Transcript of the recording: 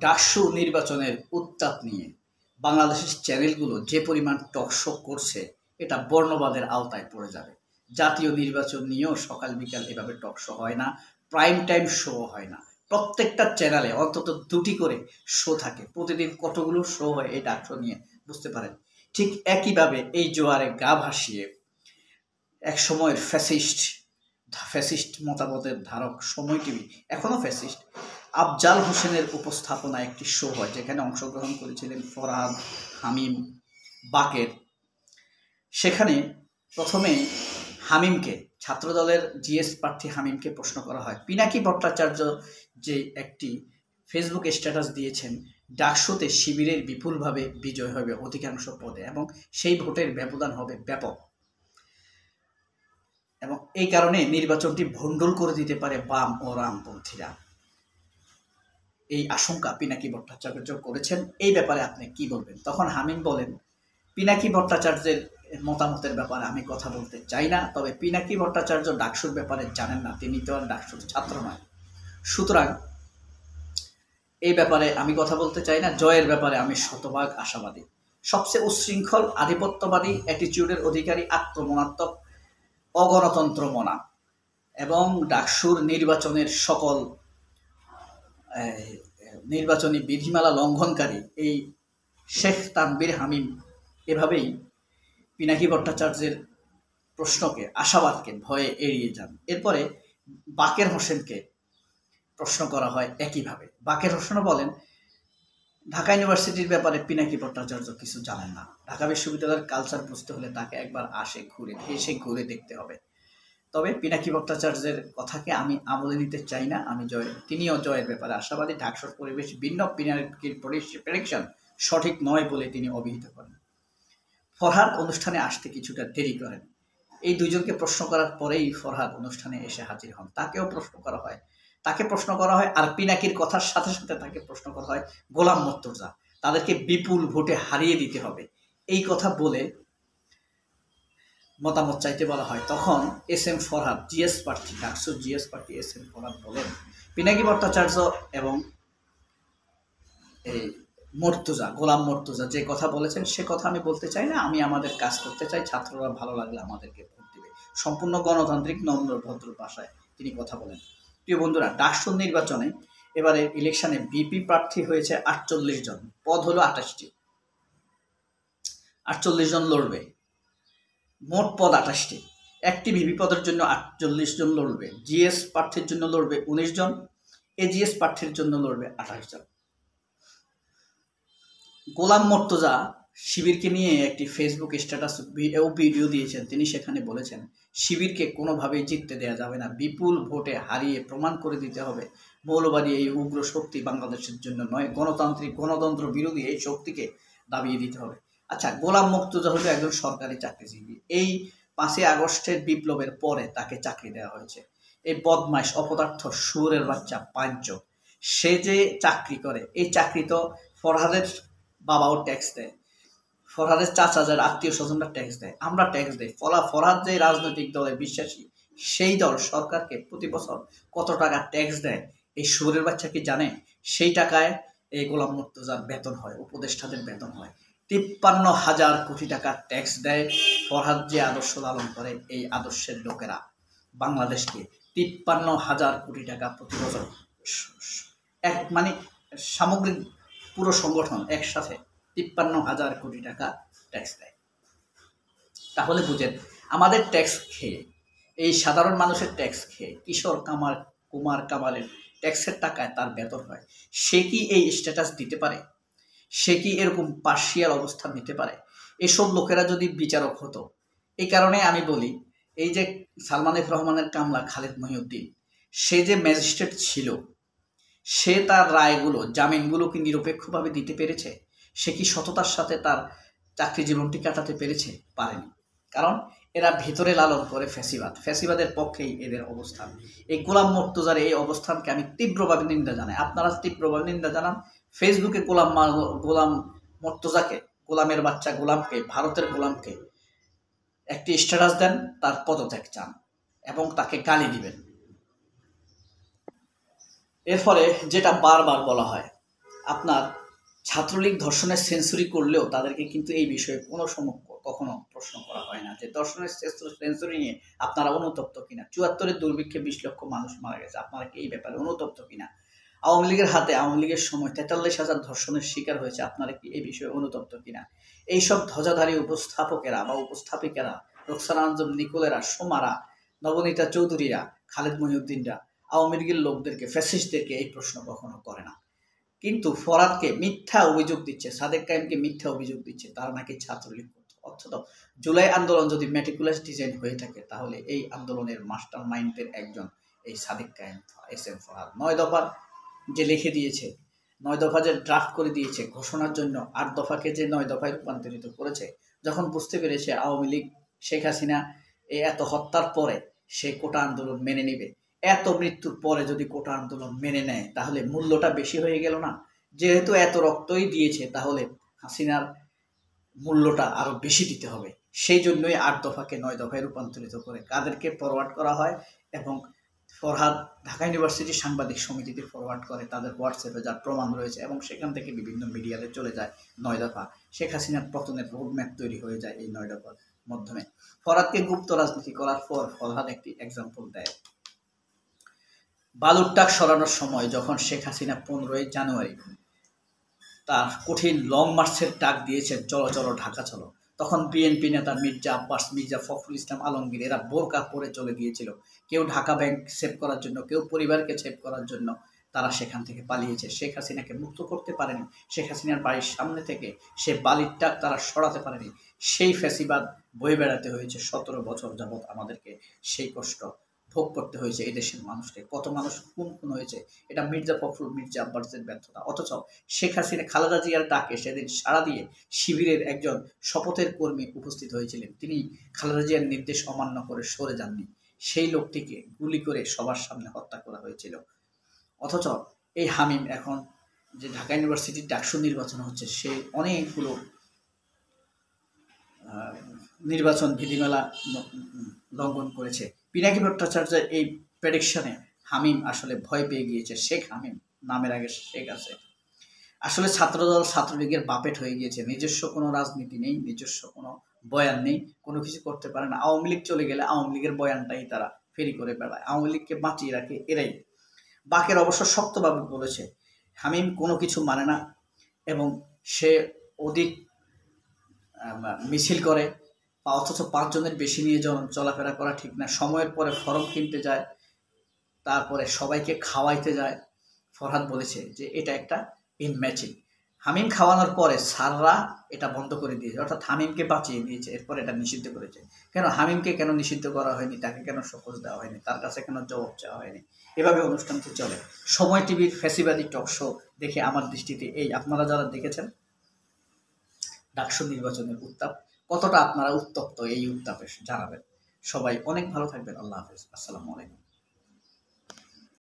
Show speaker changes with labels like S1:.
S1: ডাকসু নির্বাচনের উত্তাপ নিয়ে বাংলাদেশের চ্যানেলগুলো যে পরিমাণ টকশো করছে, এটা বর্ণবাদের আওতায় পড়ে যাবে। জাতীয় নির্বাচন নিয়েও সকাল বিকাল এভাবে টকশো হয় না, প্রাইম টাইম শো হয় না। প্রত্যেকটা চ্যানেলে অন্তত দুটি করে শো থাকে, প্রতিদিন কতগুলো শো হয় এই ডাকশো নিয়ে বুঝতে পারেন। ঠিক একইভাবে এই জোয়ারে গা ভাসিয়ে এক সময়ের ফ্যাসিস্ট মতামতের ধারক সময় টিভি, এখনও ফ্যাসিস্ট, আফজাল হোসেনের উপস্থাপনায় একটি শো হয় যেখানে অংশগ্রহণ করেছিলেন ফরহাদ, হামিম, বাকের। সেখানে প্রথমে হামিমকে, ছাত্রদলের জিএস প্রার্থী হামিমকে প্রশ্ন করা হয়, পিনাকি ভট্টাচার্য যে একটি ফেসবুক স্ট্যাটাস দিয়েছেন, ডাকসুতে শিবিরের বিপুলভাবে বিজয় হবে অধিকাংশ পদে এবং সেই ভোটের ব্যবধান হবে ব্যাপক, এবং এই কারণে নির্বাচনটি ভণ্ডুল করে দিতে পারে বাম ও রামপন্থীরা। এই আশঙ্কা পিনাকি ভট্টাচার্য করেছেন। এই ব্যাপারে আপনি কি বলবেন? তখন হামিম বলেন, পিনাকি ভট্টাচার্যের মতামতের ব্যাপারে আমি কথা বলতে চাই না, তবে পিনাকি ভট্টাচার্য ডাকসুর ব্যাপারে জানেন না, তিনি তো আর ডাকসুর ছাত্র নয়, সুতরাং এই ব্যাপারে আমি কথা বলতে চাই না। জয়ের ব্যাপারে আমি শতভাগ আশাবাদী। সবচেয়ে উচ্ছৃঙ্খল আধিপত্যবাদী অ্যাটিটিউডের অধিকারী, আক্রমণাত্মক, অগণতন্ত্র মনা এবং ডাকসুর নির্বাচনের সকল নির্বাচনী বিধিমালা লঙ্ঘনকারী এই শেখ তানভীর হামিম এভাবেই পিনাকি ভট্টাচার্যের প্রশ্নকে, আশাবাদকে ভয়ে এড়িয়ে যান। এরপরে বাকের হোসেনকে প্রশ্ন করা হয় একইভাবে। বাকের হোসেনও বলেন, ঢাকা ইউনিভার্সিটির ব্যাপারে পিনাকি ভট্টাচার্য কিছু জানেন না। ঢাকা বিশ্ববিদ্যালয়ের কালচার বুঝতে হলে তাকে একবার এসে ঘুরে দেখতে হবে। তবে পিনাকি ভট্টাচার্যের কথাকে আমি আমলে নিতে চাই না। তিনিও জয়ের ব্যাপারে আশাবাদী। ডাকসুর পরিবেশ ভিন্ন, পিনাকির প্রেডিকশন সঠিক নয় বলে তিনি অভিহিত করেন। ফরহাদ অনুষ্ঠানে আসতে কিছুটা দেরি করেন। এই দুইজনকে প্রশ্ন করার পরেই ফরহাদ অনুষ্ঠানে এসে হাজির হন। তাকে প্রশ্ন করা হয় আর পিনাকির কথার সাথে সাথে তাকে প্রশ্ন করা হয় গোলাম মর্তুজা, তাদেরকে বিপুল ভোটে হারিয়ে দিতে হবে, এই কথা বলে মতামত চাইতে বলা হয়। তখন এস এম ফরহাদ, জিএস প্রার্থী, ডাকসুর জিএস প্রার্থী এস এম ফরহাদ বলেন, পিনাকি ভট্টাচার্য এবং এই গোলাম মর্তুজা যে কথা বলেছেন সে কথা আমি বলতে চাই না। আমি আমাদের কাজ করতে চাই, ছাত্ররা ভালো লাগলে আমাদেরকে ভোট দিবে। সম্পূর্ণ গণতান্ত্রিক নম্র ভদ্র ভাষায় তিনি কথা বলেন। প্রিয় বন্ধুরা, ডাকসুর নির্বাচনে এবারে ইলেকশনে বিপি প্রার্থী হয়েছে 48 জন, পদ হলো 28টি। 48 জন লড়বে, মোট পদ 28টি। একটি ভিপি পদের জন্য 48 জন লড়বে। জিএস প্রার্থীর জন্য লড়বে 19 জন, এজিএস প্রার্থীর জন্য লড়বে 28 জন। গোলাম মর্তুজা শিবিরকে নিয়ে একটি ফেসবুক স্ট্যাটাস ও ভিডিও দিয়েছেন। তিনি সেখানে বলেছেন, শিবিরকে কোনোভাবেই জিততে দেওয়া যাবে না, বিপুল ভোটে হারিয়ে প্রমাণ করে দিতে হবে মৌলবাদী এই উগ্র শক্তি বাংলাদেশের জন্য নয়, গণতন্ত্র বিরোধী এই শক্তিকে দাবিয়ে দিতে হবে। আচ্ছা, গোলাম মর্তুজা হলো একজন সরকারি চাকরিজীবী। এই 5ই আগস্টের বিপ্লবের পরে তাকে চাকরি দেওয়া হয়েছে। এই বদমাইশ, অপদার্থ, শুয়োরের বাচ্চা পাঁচ, সে যে চাকরি করে, এই চাকরি তো ফরহাদের বাবাও ট্যাক্স দেয়, ফরহাদের চাচা যারা আত্মীয় স্বজনরা ট্যাক্স দেয়, আমরা ট্যাক্স দেয়। ফরহাদ যে রাজনৈতিক দলের বিশ্বাসী, সেই দল সরকারকে প্রতি বছর কত টাকা ট্যাক্স দেয় এই শুয়োরের বাচ্চা কি জানে? সেই টাকায় এই গোলাম মর্তুজার বেতন হয়, উপদেষ্টাদের বেতন হয়। 53,000 কোটি টাকা ট্যাক্স দেয় ফরহাদ যে আদর্শ লালন করে, এই আদর্শের লোকেরা বাংলাদেশকে 53,000 কোটি টাকা প্রতি বছর, মানে সামগ্রিক পুরো সংগঠন একসাথে 53,000 কোটি টাকা ট্যাক্স দেয়। তাহলে বুঝেন, আমাদের ট্যাক্স খেয়ে, এই সাধারণ মানুষের ট্যাক্স খেয়ে, কিশোর কুমার কামালের ট্যাক্সের টাকায় তার বেতন হয়, সে কি এই স্ট্যাটাস দিতে পারে? সে কি এরকম পার্শিয়াল অবস্থান নিতে পারে? এসব লোকেরা যদি বিচারক হতো। এই কারণে আমি বলি, এই যে সালমান এফ রহমানের কামলা খালেদ মহিউদ্দিন, সে যে ম্যাজিস্ট্রেট ছিল, সে তার রায়গুলো, জামিনগুলো কি নিরপেক্ষভাবে দিতে পেরেছে? সে কি সততার সাথে তার চাকরি জীবনটি কাটাতে পেরেছে? পারেনি। কারণ এরা ভেতরে লালন করে ফ্যাসিবাদের পক্ষেই এদের অবস্থান। এই গোলাম মর্তুজার এই অবস্থানকে আমি তীব্রভাবে নিন্দা জানাই। আপনারা তীব্রভাবে নিন্দা জানান। ফেসবুকে গোলাম মর্তুজাকে, গোলামের বাচ্চা গোলামকে, ভারতের গোলামকে একটি স্ট্যাটাস দেন, তার পদত্যাগ চান এবং তাকে গালি দিবেন। এর ফলে যেটা বারবার বলা হয়, আপনার ছাত্রলীগ ধর্ষণের সেঞ্চুরি করলেও তাদেরকে কিন্তু এই বিষয়ে কখনো প্রশ্ন করা হয় না যে ধর্ষণের সেঞ্চুরি নিয়ে আপনারা অনুতপ্ত কিনা। ৭৪-এর দুর্ভিক্ষে ২০ লক্ষ মানুষ মারা গেছে, আপনারা কি এই ব্যাপারে অনুতপ্ত কিনা। আওয়ামী লীগের হাতে, আওয়ামী লীগের সময় ৪৩,০০০ ধর্ষণের শিকার হয়েছে, আপনারা কি এই বিষয়ে অনুতপ্ত কিনা। এইসব ধ্বজাধারী উপস্থাপকেরা বা উপস্থাপিকারা, রোকসানা আঞ্জুম নিকোলেরা, সোমারা, নবনীতা চৌধুরীরা, খালেদ মহিউদ্দিনরা আওয়ামী লীগের লোকদেরকে, ফ্যাসিস্টদেরকে এই প্রশ্ন কখনো করে না। কিন্তু ফরহাদকে মিথ্যা অভিযোগ দিচ্ছে, সাদেক কায়েমকে মিথ্যা অভিযোগ দিচ্ছে তারা নাকি ছাত্রলীগ করত। অর্থাৎ জুলাই আন্দোলন যদি মেটিকুলাস ডিজাইন হয়ে থাকে তাহলে এই আন্দোলনের মাস্টার মাইন্ডের একজন এই সাদেক কায়েম, SM ফরহাদ। ৯ দফা যে লিখে দিয়েছে, 9 দফা যে ড্রাফট করে দিয়েছে ঘোষণার জন্য, 8 দফাকে যে 9 দফায় রূপান্তরিত করেছে, যখন বুঝতে পেরেছে আওয়ামী লীগ, শেখ হাসিনা এত হত্যার পরে সে কোটা আন্দোলন মেনে নেবে, এত মৃত্যুর পরে যদি কোটা আন্দোলন মেনে নেয় তাহলে মূল্যটা বেশি হয়ে গেল না। যেহেতু এত রক্তই দিয়েছে তাহলে হাসিনার মূল্যটা আরো বেশি দিতে হবে। সেই জন্যই 8 দফাকে 9 দফায় রূপান্তরিত করে কাদেরকে ফরওয়ার্ড করা হয় এবং ফরহাদ ঢাকা ইউনিভার্সিটি সাংবাদিক সমিতিতে ফরওয়ার্ড করে তাদের হোয়াটসঅ্যাপে, যার প্রমাণ রয়েছে, এবং সেখান থেকে বিভিন্ন মিডিয়াতে চলে যায় 9 দফা। শেখ হাসিনার পতনের রোডম্যাপ তৈরি হয়ে যায় এই 9 দফার মাধ্যমে। ফরহাদকে গুপ্ত রাজনীতি করার পর ফরহাদ একটি এক্সাম্পল দেয়। বালুর টাক সরানোর সময় যখন শেখ হাসিনা 15ই জানুয়ারি তার কঠিন লং মার্চের ডাক দিয়েছেন, চলো চলো ঢাকা চলো, তখন বিএনপি নেতা মির্জা আব্বাস, মির্জা ফখরুল ইসলাম আলমগীর এরা বোরকা পরে চলে গিয়েছিল। কেউ ঢাকা ব্যাংক সেভ করার জন্য, কেউ পরিবারকে সেভ করার জন্য তারা সেখান থেকে পালিয়েছে। শেখ হাসিনাকে মুক্ত করতে পারেনি, শেখ হাসিনার বাড়ির সামনে থেকে সে বালির টাক তারা সরাতে পারেনি। সেই ফ্যাসিবাদ বয়ে বেড়াতে হয়েছে 17 বছর যাবৎ আমাদেরকে, সেই কষ্ট ভোগ করতে হয়েছে এই দেশের মানুষকে। কত মানুষ খুন হয়েছে, এটা মির্জা ফখরুল, মির্জা আব্বাসের ব্যর্থতা। অথচ শেখ হাসিনা খালেদা জিয়ার ডাকে সেদিন সাড়া দিয়ে শিবিরের একজন শপথের কর্মী উপস্থিত হয়েছিলেন, তিনি খালেদা জিয়ার নির্দেশ অমান্য করে সরে যাননি। সেই লোকটিকে গুলি করে সবার সামনে হত্যা করা হয়েছিল। অথচ এই হামিম এখন যে ঢাকা ইউনিভার্সিটির ডাকসু নির্বাচন হচ্ছে, সে অনেকগুলো নির্বাচন বিধিমালা লঙ্ঘন করেছে। পিনাকি ভট্টাচার্যের এই প্রেডিকশনে হামিম আসলে ভয় পেয়ে গিয়েছে। শেখ হামিম, নামের আগে শেখ আছে। আসলে ছাত্রদল ছাত্রলীগের বাপেট হয়ে গিয়েছে, নিজস্ব কোনো রাজনীতি নেই, নিজস্ব কোনো বয়ান নেই, কোনো কিছু করতে পারে না। আওয়ামী লীগ চলে গেলে আওয়ামী লীগের বয়ানটাই তারা ফেরি করে বেড়ায়, আওয়ামী লীগকে বাঁচিয়ে রাখে এরাই। বাকের অবশ্য শক্তভাবে বলেছে হামিম কোনো কিছু মানে না এবং সে অধিক মিছিল করে, অথচ 5 জনের বেশি নিয়ে চলাফেরা করা ঠিক না। সময়ের পরে ফরম কিনতে যায়, তারপরে সবাইকে খাওয়াইতে যায়। ফরহাদ বলেছে যে এটা একটা ইন ম্যাচিং। হামিম খাওয়ানোর পরে স্যাররা এটা বন্ধ করে দিয়েছে, অর্থাৎ হামিমকে বাঁচিয়ে দিয়েছে, এরপর এটা নিষিদ্ধ করেছে। কেন হামিমকে কেন নিষিদ্ধ করা হয়নি, তাকে কেন শোকজ দেওয়া হয়নি, তার কাছে কেন জবাব চাওয়া হয়নি? এভাবে অনুষ্ঠানটি চলে। সময় টিভির ফ্যাসিবাদী টক শো দেখে আমার দৃষ্টিতে এই, আপনারা যারা দেখেছেন ডাকসু নির্বাচনের উত্তাপ, কতটা আপনারা উত্তপ্ত এই উত্তাপে জানাবেন। সবাই অনেক ভালো থাকবেন। আল্লাহ হাফেজ, আসসালামু আলাইকুম।